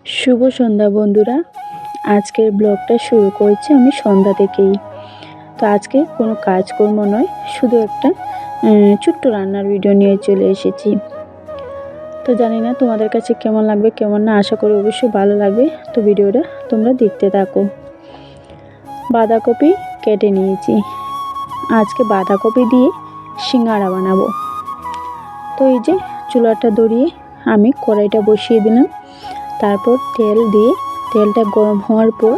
শুভ সন্ধ্যা বন্ধুরা। আজকের ব্লগটা শুরু করেছি আমি সন্ধ্যা থেকেই। তো আজকে কোনো কাজকর্ম নয়, শুধু একটা ছোট্ট রান্নার ভিডিও নিয়ে চলে এসেছি। তো জানি না তোমাদের কাছে কেমন লাগবে কেমন না, আশা করি অবশ্যই ভালো লাগবে। তো ভিডিওটা তোমরা দেখতে থাকো। বাঁধাকপি কেটে নিয়েছি, আজকে বাঁধাকপি দিয়ে সিঙ্গাড়া বানাবো। তো এই যে চুলাটা ধরিয়ে আমি কড়াইটা বসিয়ে দিলাম। তারপর তেল দিয়ে তেলটা গরম হওয়ার পর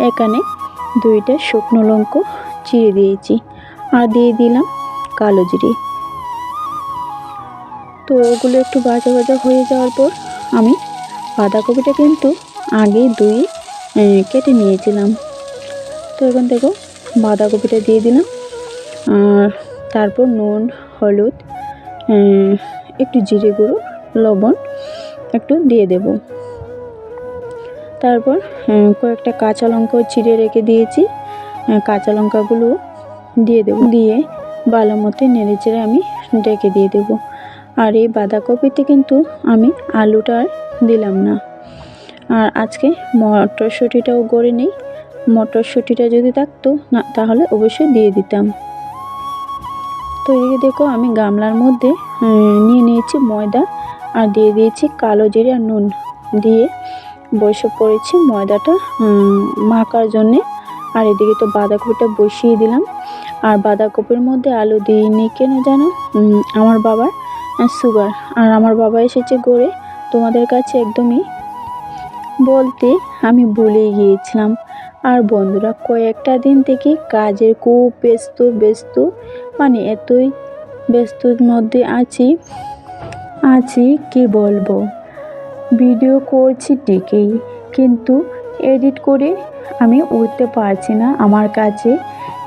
এখানে 2টা শুকনো লঙ্কা চিড়ে দিয়েছি আর দিয়ে দিলাম কালো জিরে। তো ওগুলো একটু ভাজা ভাজা হয়ে যাওয়ার পর আমি বাঁধাকপিটা কিন্তু আগে ধুয়ে কেটে নিয়েছিলাম। তো এখন দেখো বাঁধাকপিটা দিয়ে দিলাম আর তারপর নুন, হলুদ, একটু জিরে গুঁড়ো, লবণ একটু দিয়ে দেব। তারপর কয়েকটা কাঁচা লঙ্কাও চিড়ে রেখে দিয়েছি, কাঁচা লঙ্কাগুলো দিয়ে দেব। দিয়ে ভালো মতো নেড়ে চেড়ে আমি ঢেকে দিয়ে দেব। আর এই বাঁধাকপিতে কিন্তু আমি আলুটা আর দিলাম না। আর আজকে মটরশুঁটিটাও গড়ে নেই, মটরশুঁটিটা যদি থাকতো না তাহলে অবশ্যই দিয়ে দিতাম। তো এদিকে দেখো আমি গামলার মধ্যে নিয়ে নিয়েছি ময়দা আর দিয়ে দিয়েছি কালো জিরে আর নুন দিয়ে বসে পড়েছি ময়দাটা মাখার জন্যে। আর এদিকে তো বাঁধাকপিটা বসিয়ে দিলাম। আর বাঁধাকপির মধ্যে আলু দিইনি কেন জানো, আমার বাবার সুগার, আর আমার বাবা এসেছে গড়ে। তোমাদের কাছে একদমই বলতে আমি ভুলেই গিয়েছিলাম। আর বন্ধুরা কয়েকটা দিন থেকে কাজের খুব ব্যস্ত মানে এতই ব্যস্তর মধ্যে আছি কি বলবো। ভিডিও করছি ঠিকই, কিন্তু এডিট করে আমি উঠতে পারছি না। আমার কাছে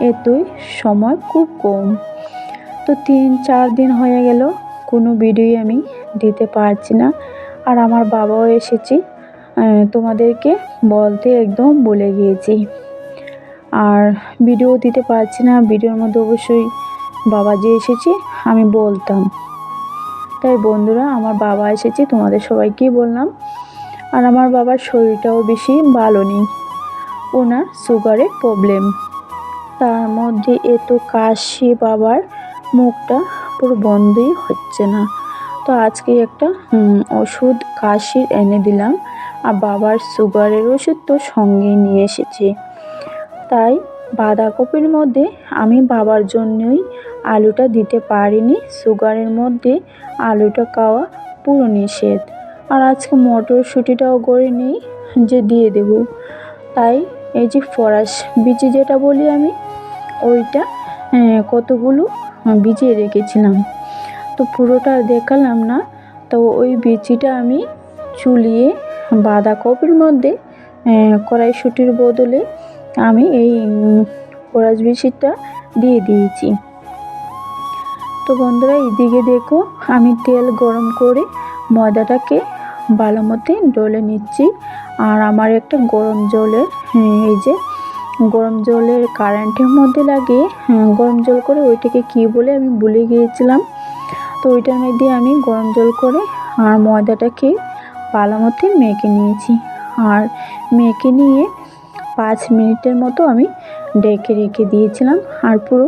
এতই সময় খুব কম। তো 3-4 দিন হয়ে গেল কোনো ভিডিওই আমি দিতে পারছি না। আর আমার বাবাও এসেছে, তোমাদেরকে বলতে একদম ভুলে গিয়েছি। আর ভিডিও দিতে পারছি না, ভিডিওর মধ্যে অবশ্যই বাবা যে এসেছে আমি বলতাম। তাই বন্ধুরা আমার বাবা এসেছে তোমাদের সবাইকেই বললাম। আর আমার বাবার শরীরটাও বেশি ভালো নেই, ওনার সুগারের প্রবলেম, তার মধ্যে এত কাশি, বাবার মুখটা পুরো বন্ধই হচ্ছে না। তো আজকে একটা ওষুধ কাশির এনে দিলাম। আর বাবার সুগারের ওষুধ তো সঙ্গে নিয়ে এসেছে। তাই বাঁধাকপির মধ্যে আমি বাবার জন্যই আলুটা দিতে পারিনি, সুগারের মধ্যে আলুটা খাওয়া পুরো নিষেধ। আর আজকে মটরশুঁটিটাও গড়ে নেই যে দিয়ে দেব। তাই এই যে ফরাস বিচি যেটা বলি আমি, ওইটা কতগুলো ভিজিয়ে রেখেছিলাম। তো পুরোটা দেখালাম না। তো ওই বিচিটা আমি চুলিয়ে বাঁধাকপির মধ্যে কড়াইশুঁটির বদলে আমি এই ফরাস বিচিটা দিয়ে দিয়েছি। তো বন্ধুরা এদিকে দেখো আমি তেল গরম করে ময়দাটাকে ভালো মতো ডলে নিচ্ছি। আর আমার একটা গরম জলের এই যে গরম জলের কারেন্টের মধ্যে লাগিয়ে গরম জল করে, ওইটাকে কি বলে আমি ভুলে গিয়েছিলাম। তো ওইটার মধ্যে আমি গরম জল করে আর ময়দাটাকে ভালো মতো মেখে নিয়েছি। আর মেখে নিয়ে 5 মিনিটের মতো আমি ঢেকে রেখে দিয়েছিলাম। আর পুরো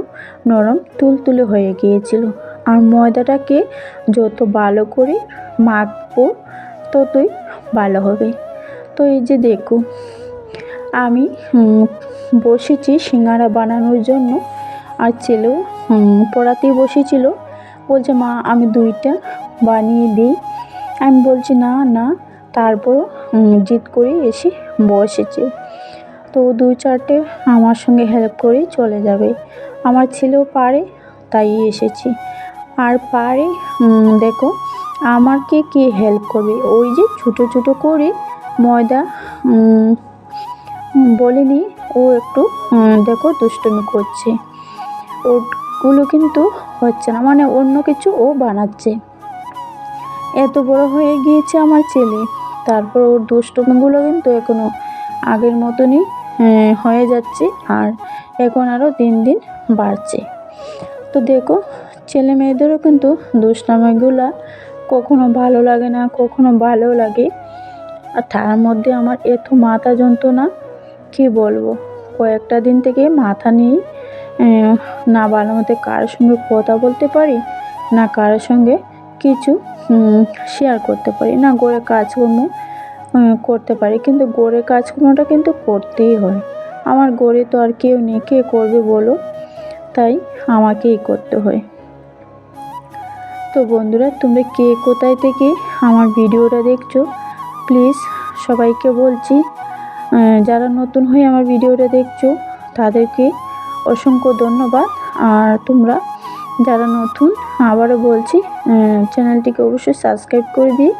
নরম তুলতুলে হয়ে গিয়েছিল। আর ময়দাটাকে যত ভালো করে মাখবো ততই ভালো হবে। তো এই যে দেখো আমি বসেছি সিঙ্গাড়া বানানোর জন্য। আর ছেলেও পড়াতেই বসেছিল, বলছে মা আমি 2টা বানিয়ে দিই। আমি বলছি না না, তারপর জিদ করে এসে বসেছে। তো 2-4টে আমার সঙ্গে হেল্প করেই চলে যাবে। আমার ছেলেও পারে তাই এসেছি। আর পারে দেখো আমাকে কি হেল্প করবে, ওই যে ছোটো ছোটো করে ময়দা বলিনি, ও একটু দেখো দুষ্টুমি করছে, ওগুলো কিন্তু হচ্ছে না, মানে অন্য কিছু ও বানাচ্ছে। এত বড় হয়ে গিয়েছে আমার ছেলে, তারপর ওর দুষ্টুমিগুলো কিন্তু এখনও আগের মতনই হয়ে যাচ্ছে। আর এখন আরও দিন দিন বাড়ছে। তো দেখো ছেলে মেয়েদেরও কিন্তু দুষ্টামিগুলো কখনো ভালো লাগে না, কখনো ভালো লাগে। আর তার মধ্যে আমার এত মাথা যন্ত্রণা, কী বলবো। কয়েকটা দিন থেকে মাথা নিয়ে না ভালো মতো কারোর সঙ্গে কথা বলতে পারি, না কারোর সঙ্গে কিছু শেয়ার করতে পারি, না ঘরে কাজকর্ম করতে পারি। কিন্তু ঘরের কাজকর্মটা কিন্তু করতেই হয়। আমার ঘরে তো আর কেউ নেই, কে করবে বলো? তাই আমাকেই করতে হয়। তো বন্ধুরা, তোমরা কে কোথায় থেকে আমার ভিডিওটা দেখছো, প্লিজ সবাইকে বলছি, যারা নতুন হয়ে আমার ভিডিওটা দেখছো তাদেরকে অসংখ্য ধন্যবাদ। আর তোমরা যারা নতুন, আবারও বলছি, চ্যানেলটিকে অবশ্যই সাবস্ক্রাইব করে দিয়ে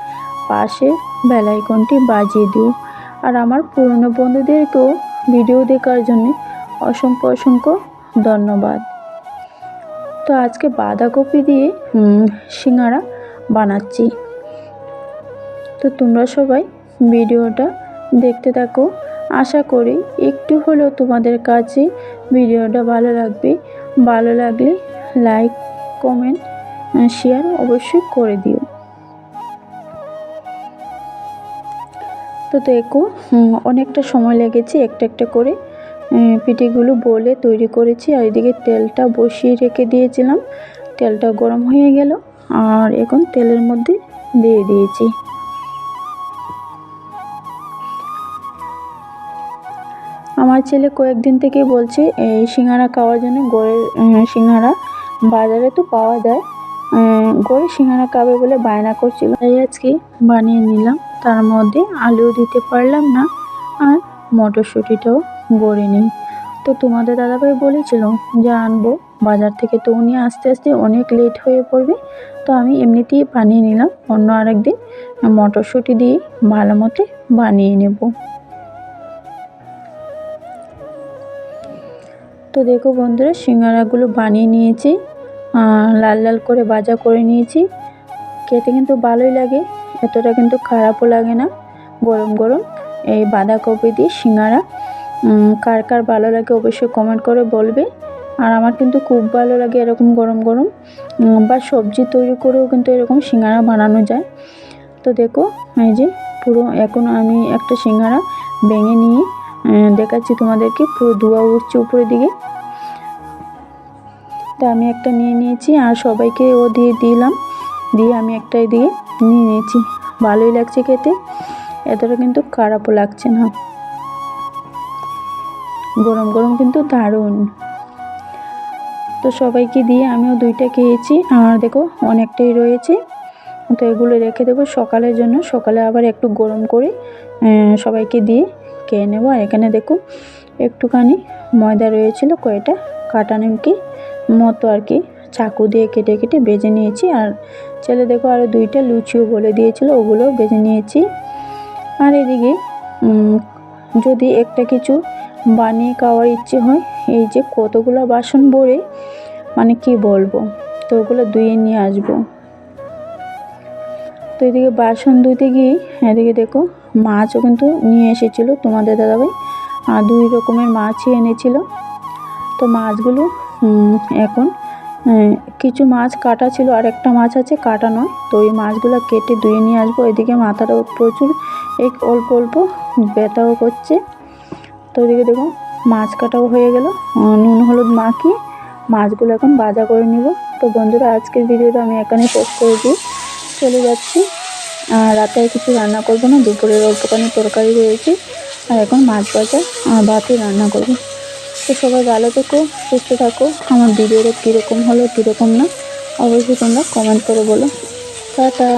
পাশে বেল আইকনটি বাজিয়ে দিও। আর আমার পুরনো বন্ধুদেরকেও ভিডিও দেখার জন্য অসংখ্য অসংখ্য ধন্যবাদ। তো আজকে বাঁধাকপি দিয়ে সিঙ্গারা বানাচ্ছি। তো তোমরা সবাই ভিডিওটা দেখতে থাকো। আশা করি একটু হলেও তোমাদের কাছে ভিডিওটা ভালো লাগবে। ভালো লাগলে লাইক, কমেন্ট, শেয়ার অবশ্যই করে দিও। তো দেখো, অনেকটা সময় লেগেছে একটা একটা করে পিঠেগুলো বলে তৈরি করেছি। আর এদিকে তেলটা বসিয়ে রেখে দিয়েছিলাম, তেলটা গরম হয়ে গেল আর এখন তেলের মধ্যে দিয়ে দিয়েছি। আমার ছেলে কয়েকদিন থেকে বলছে এই সিঙ্গারা খাওয়ার জন্য। ঘরের সিঙ্গারা বাজারে তো পাওয়া যায়, ঘরের সিঙ্গারা খাবে বলে বায়না করছিল, তাই আজকে বানিয়ে নিলাম। তার মধ্যে আলুও দিতে পারলাম না, আর মটরশুঁটিটাও গড়ে নিই। তো তোমাদের দাদাভাই বলেছিল যে আনবো বাজার থেকে, তো উনি আস্তে আস্তে অনেক লেট হয়ে পড়বে, তো আমি এমনিতেই বানিয়ে নিলাম। অন্য আরেকদিন মটরশুঁটি দিয়ে ভালো মতো বানিয়ে নেব। তো দেখো বন্ধুরা, সিঙ্গারাগুলো বানিয়ে নিয়েছি, লাল লাল করে ভাজা করে নিয়েছি। খেতে কিন্তু ভালোই লাগে, এতটা কিন্তু খারাপও লাগে না। গরম গরম এই বাঁধাকপি দিয়ে সিঙ্গারা কার কার ভালো লাগে অবশ্যই কমেন্ট করে বলবে। আর আমার কিন্তু খুব ভালো লাগে এরকম গরম গরম, বা সবজি তৈরি করেও কিন্তু এরকম সিঙ্গারা বানানো যায়। তো দেখো, এই যে পুরো এখন আমি একটা সিঙ্গারা ভেঙে নিয়ে দেখাচ্ছি তোমাদেরকে। পুরো ধোঁয়া উঠছে উপরের দিকে। তো আমি একটা নিয়ে নিয়েছি আর সবাইকে ও দিয়ে দিলাম, দিয়ে আমি একটা এদিকে নিয়ে নিয়েছি। ভালোই লাগছে খেতে, এতটা কিন্তু খারাপও লাগছে না। গরম গরম কিন্তু দারুণ। তো সবাইকে দিয়ে আমিও দুইটা খেয়েছি, আর দেখো অনেকটাই রয়েছে। তো এগুলো রেখে দেবো সকালের জন্য, সকালে আবার একটু গরম করে সবাইকে দিয়ে খেয়ে নেবো। আর এখানে দেখো একটুখানি ময়দা রয়েছিল, কয়টা কাটা নিমকি মতো আর কি, চাকু দিয়ে কেটে কেটে বেজে নিয়েছি। আর ছেলে দেখো আরও দুইটা লুচিও বলে দিয়েছিল, ওগুলোও বেজে নিয়েছি। আর এদিকে যদি একটা কিছু বানিয়ে খাওয়ার ইচ্ছে হয়, এই যে কতগুলো বাসন ভরে, মানে কি বলবো, তো ওগুলো ধুয়ে নিয়ে আসবো। তো এদিকে বাসন ধুতে গিয়ে এদিকে দেখো মাছও কিন্তু নিয়ে এসেছিলো তোমাদের দাদাভাই, আর 2 রকমের মাছই এনেছিল। তো মাছগুলো এখন কিছু মাছ কাটা ছিল, আর একটা মাছ আছে কাটা নয়, তো ওই মাছগুলো কেটে ধুয়ে নিয়ে আসবো। এদিকে মাথাটাও প্রচুর অল্প অল্প ব্যথাও করছে। তো এদিকে দেখো মাছ কাটাও হয়ে গেল, নুন হলুদ মাখিয়ে মাছগুলো এখন ভাজা করে নিব। তো বন্ধুরা, আজকের ভিডিওটা আমি এখানে শেষ করে দিয়ে চলে যাচ্ছি। আর রাতে আর কিছু রান্না করবো না, দুপুরের অল্পখানি তরকারি রয়েছে, আর এখন মাছ ভাজা আর ভাতই রান্না করবো। তো সবাই ভালো থেকো, সুস্থ থাকো। আমার ভিডিওটা কীরকম হলো কীরকম না অবশ্যই তোমরা কমেন্ট করে বলো। টাটা।